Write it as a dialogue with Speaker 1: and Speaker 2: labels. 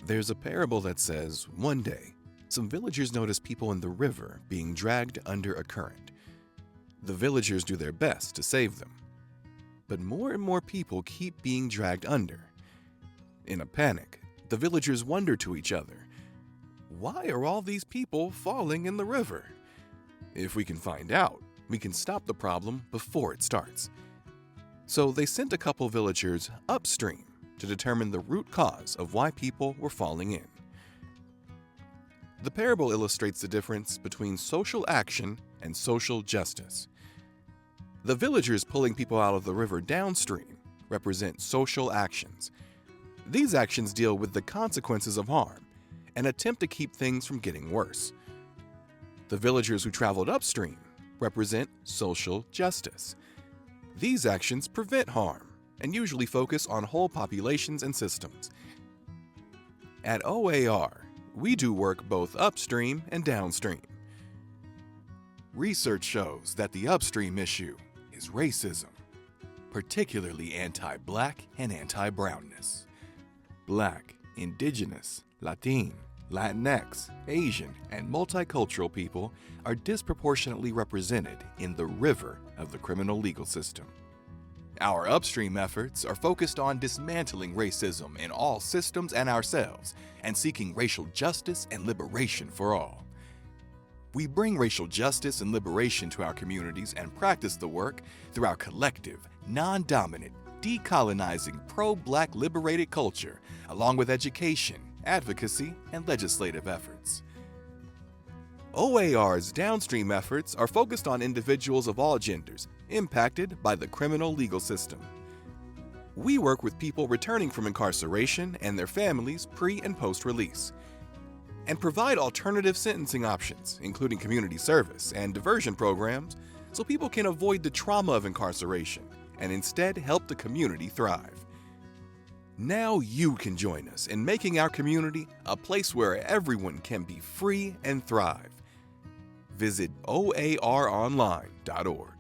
Speaker 1: There's a parable that says, one day, some villagers notice people in the river being dragged under a current. The villagers do their best to save them. But more and more people keep being dragged under. In a panic, the villagers wonder to each other, why are all these people falling in the river? If we can find out, we can stop the problem before it starts. So they sent a couple villagers upstream to determine the root cause of why people were falling in. The parable illustrates the difference between social action and social justice. The villagers pulling people out of the river downstream represent social actions. These actions deal with the consequences of harm and attempt to keep things from getting worse. The villagers who traveled upstream represent social justice. These actions prevent harm and usually focus on whole populations and systems. At OAR, we do work both upstream and downstream. Research shows that the upstream issue is racism, particularly anti-Black and anti-brownness. Black, Indigenous, Latin, Latinx, Asian, and multicultural people are disproportionately represented in the river of the criminal legal system. Our upstream efforts are focused on dismantling racism in all systems and ourselves, and seeking racial justice and liberation for all. We bring racial justice and liberation to our communities and practice the work through our collective, non-dominant, decolonizing pro-Black liberated culture, along with education, advocacy, and legislative efforts. OAR's downstream efforts are focused on individuals of all genders impacted by the criminal legal system. We work with people returning from incarceration and their families pre- and post-release, and provide alternative sentencing options, including community service and diversion programs, so people can avoid the trauma of incarceration and instead help the community thrive. Now you can join us in making our community a place where everyone can be free and thrive. Visit oaronline.org.